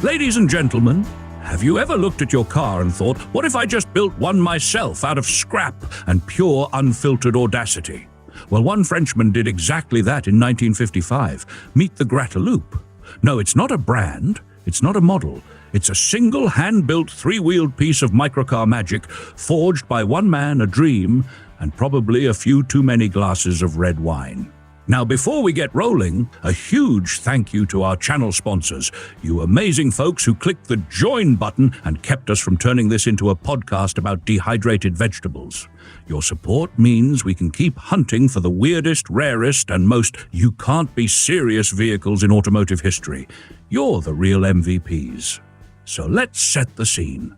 Ladies and gentlemen, have you ever looked at your car and thought, what if I just built one myself out of scrap and pure unfiltered audacity? Well, one Frenchman did exactly that in 1955. Meet the Grataloup. No, it's not a brand, it's not a model. It's a single hand-built three-wheeled piece of microcar magic forged by one man, a dream, and probably a few too many glasses of red wine. Now, before we get rolling, a huge thank you to our channel sponsors, you amazing folks who clicked the join button and kept us from turning this into a podcast about dehydrated vegetables. Your support means we can keep hunting for the weirdest, rarest, and most you-can't-be-serious vehicles in automotive history. You're the real MVPs. So let's set the scene.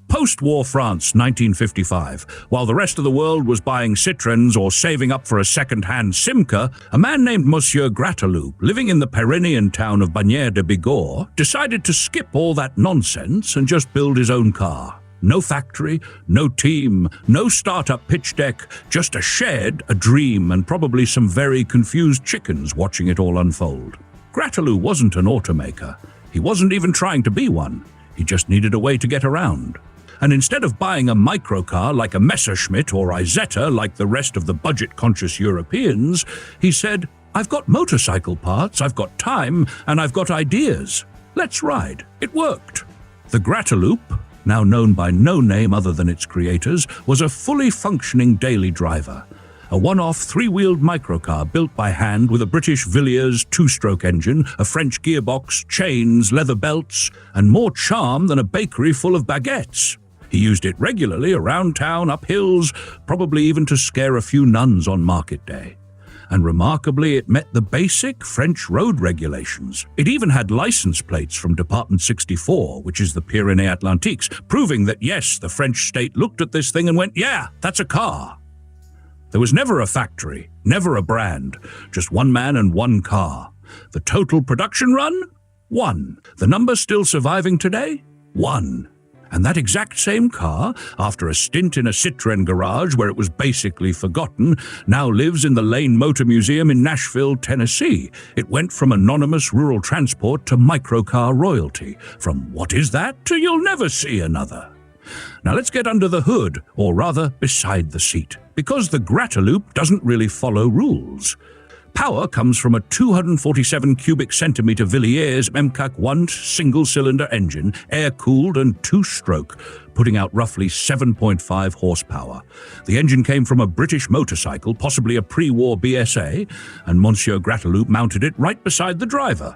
Post-war France, 1955. While the rest of the world was buying Citroëns or saving up for a second-hand Simca, a man named Monsieur Grataloup, living in the Pyrenean town of Villiers de Bigorre, decided to skip all that nonsense and just build his own car. No factory, no team, no startup pitch deck, just a shed, a dream, and probably some very confused chickens watching it all unfold. Grataloup wasn't an automaker. He wasn't even trying to be one. He just needed a way to get around. And instead of buying a microcar like a Messerschmitt or Isetta like the rest of the budget-conscious Europeans, he said, I've got motorcycle parts, I've got time, and I've got ideas. Let's ride. It worked. The Grataloup, now known by no name other than its creators, was a fully functioning daily driver. A one-off three-wheeled microcar built by hand with a British Villiers two-stroke engine, a French gearbox, chains, leather belts, and more charm than a bakery full of baguettes. He used it regularly around town, up hills, probably even to scare a few nuns on market day. And remarkably, it met the basic French road regulations. It even had license plates from Department 64, which is the Pyrénées-Atlantiques, proving that yes, the French state looked at this thing and went, yeah, that's a car. There was never a factory, never a brand, just one man and one car. The total production run? 1. The number still surviving today? 1. And that exact same car, after a stint in a Citroën garage where it was basically forgotten, now lives in the Lane Motor Museum in Nashville, Tennessee. It went from anonymous rural transport to microcar royalty, from what is that to you'll never see another. Now let's get under the hood, or rather beside the seat, because the Grataloup doesn't really follow rules. Power comes from a 247 cubic centimeter Villiers MCAC 1 single-cylinder engine, air-cooled and two-stroke, putting out roughly 7.5 horsepower. The engine came from a British motorcycle, possibly a pre-war BSA, and Monsieur Grataloup mounted it right beside the driver.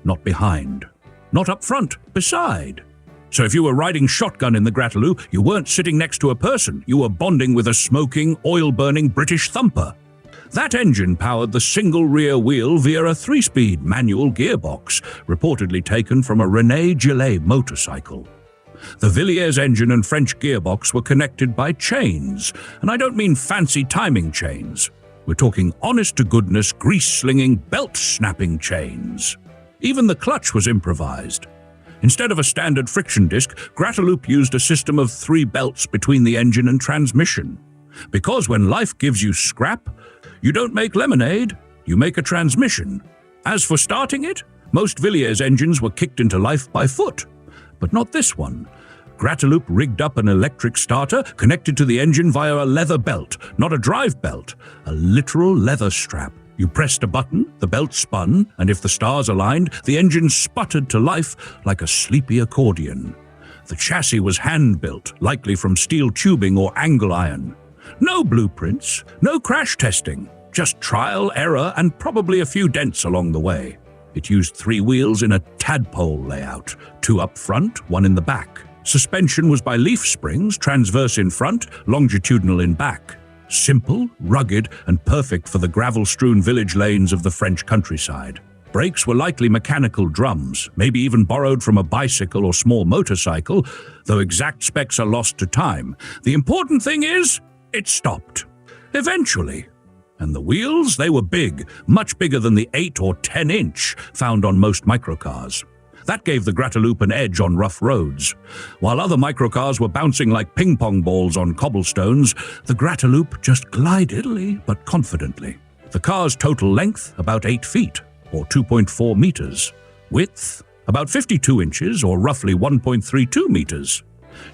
Not behind. Not up front, beside. So if you were riding shotgun in the Grataloup, you weren't sitting next to a person, you were bonding with a smoking, oil-burning British thumper. That engine powered the single rear wheel via a 3-speed manual gearbox, reportedly taken from a René Gillet motorcycle. The Villiers engine and French gearbox were connected by chains, and I don't mean fancy timing chains. We're talking honest-to-goodness, grease-slinging, belt-snapping chains. Even the clutch was improvised. Instead of a standard friction disc, Grataloup used a system of 3 belts between the engine and transmission. Because when life gives you scrap, you don't make lemonade, you make a transmission. As for starting it, most Villiers engines were kicked into life by foot. But not this one. Grataloup rigged up an electric starter connected to the engine via a leather belt, not a drive belt, a literal leather strap. You pressed a button, the belt spun, and if the stars aligned, the engine sputtered to life like a sleepy accordion. The chassis was hand-built, likely from steel tubing or angle iron. No blueprints, no crash testing, just trial, error, and probably a few dents along the way. It used 3 wheels in a tadpole layout, 2 up front, 1 in the back. Suspension was by leaf springs, transverse in front, longitudinal in back. Simple, rugged, and perfect for the gravel-strewn village lanes of the French countryside. Brakes were likely mechanical drums, maybe even borrowed from a bicycle or small motorcycle, though exact specs are lost to time. The important thing is, it stopped. Eventually. And the wheels, they were big, much bigger than the 8 or 10-inch found on most microcars. That gave the Grataloup an edge on rough roads. While other microcars were bouncing like ping-pong balls on cobblestones, the Grataloup just glidedly but confidently. The car's total length, about 8 feet, or 2.4 meters. Width, about 52 inches or roughly 1.32 meters.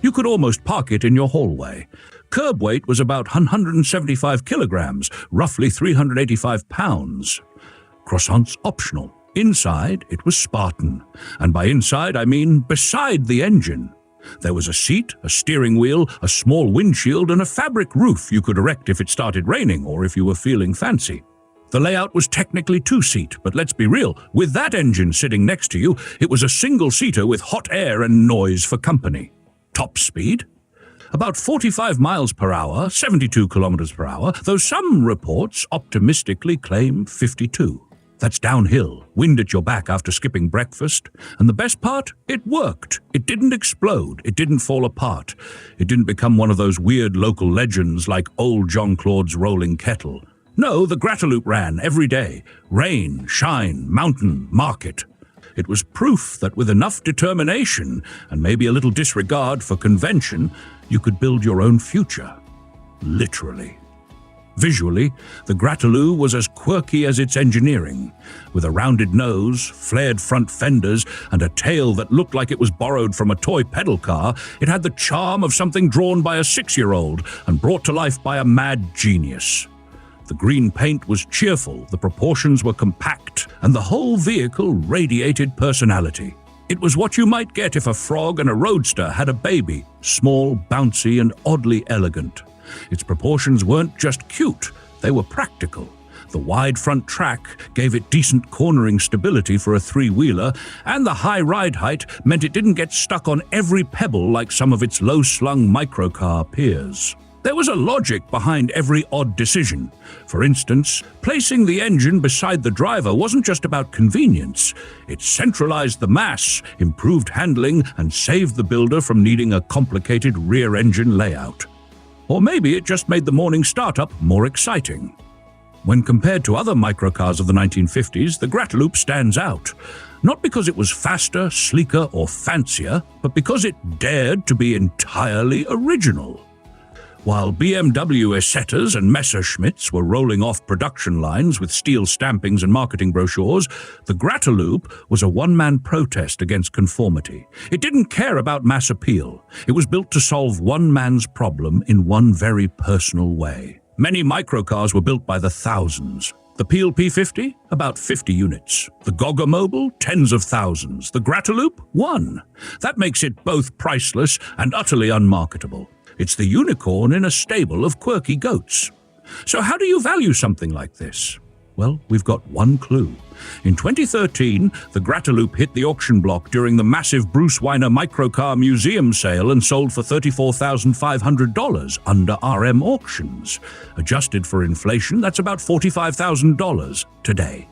You could almost park it in your hallway. Curb weight was about 175 kilograms, roughly 385 pounds. Croissants optional. Inside, it was Spartan. And by inside, I mean beside the engine. There was a seat, a steering wheel, a small windshield, and a fabric roof you could erect if it started raining or if you were feeling fancy. The layout was technically two-seat, but let's be real, with that engine sitting next to you, it was a single-seater with hot air and noise for company. Top speed? About 45 miles per hour, 72 kilometers per hour, though some reports optimistically claim 52. That's downhill, wind at your back after skipping breakfast. And the best part? It worked. It didn't explode. It didn't fall apart. It didn't become one of those weird local legends like old John Claude's rolling kettle. No, the Grataloup ran every day. Rain, shine, mountain, market. It was proof that with enough determination and maybe a little disregard for convention, you could build your own future. Literally. Visually, the Grataloup was as quirky as its engineering. With a rounded nose, flared front fenders, and a tail that looked like it was borrowed from a toy pedal car, it had the charm of something drawn by a 6-year-old and brought to life by a mad genius. The green paint was cheerful, the proportions were compact, and the whole vehicle radiated personality. It was what you might get if a frog and a roadster had a baby, small, bouncy, and oddly elegant. Its proportions weren't just cute, they were practical. The wide front track gave it decent cornering stability for a three-wheeler, and the high ride height meant it didn't get stuck on every pebble like some of its low-slung microcar peers. There was a logic behind every odd decision. For instance, placing the engine beside the driver wasn't just about convenience. It centralized the mass, improved handling, and saved the builder from needing a complicated rear-engine layout. Or maybe it just made the morning startup more exciting. When compared to other microcars of the 1950s, the Grataloup stands out. Not because it was faster, sleeker, or fancier, but because it dared to be entirely original. While BMW Isettas and Messerschmitts were rolling off production lines with steel stampings and marketing brochures, the Grataloup was a one-man protest against conformity. It didn't care about mass appeal. It was built to solve one man's problem in one very personal way. Many microcars were built by the thousands. The Peel P50, about 50 units. The Gogga Mobile, tens of thousands. The Grataloup, 1. That makes it both priceless and utterly unmarketable. It's the unicorn in a stable of quirky goats. So how do you value something like this? Well, we've got one clue. In 2013, the Grataloup hit the auction block during the massive Bruce Weiner Microcar Museum sale and sold for $34,500 under RM auctions. Adjusted for inflation, that's about $45,000 today.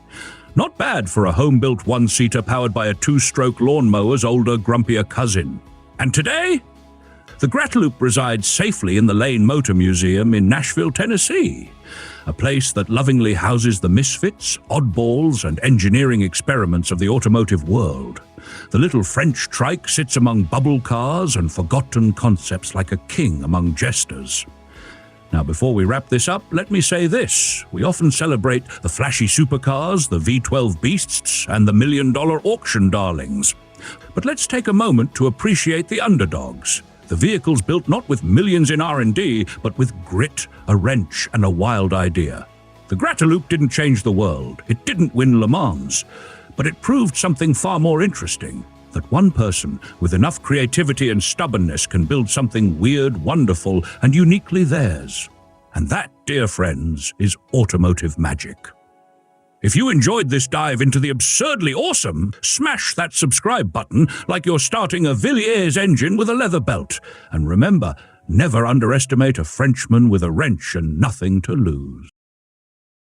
Not bad for a home-built one-seater powered by a two-stroke lawnmower's older, grumpier cousin. And today, the Grataloup resides safely in the Lane Motor Museum in Nashville, Tennessee, a place that lovingly houses the misfits, oddballs, and engineering experiments of the automotive world. The little French trike sits among bubble cars and forgotten concepts like a king among jesters. Now, before we wrap this up, let me say this. We often celebrate the flashy supercars, the V12 beasts, and the million-dollar auction darlings. But let's take a moment to appreciate the underdogs. The vehicles built not with millions in R&D, but with grit, a wrench, and a wild idea. The Grataloup didn't change the world. It didn't win Le Mans. But it proved something far more interesting, that one person with enough creativity and stubbornness can build something weird, wonderful, and uniquely theirs. And that, dear friends, is automotive magic. If you enjoyed this dive into the absurdly awesome, smash that subscribe button like you're starting a Villiers engine with a leather belt. And remember, never underestimate a Frenchman with a wrench and nothing to lose.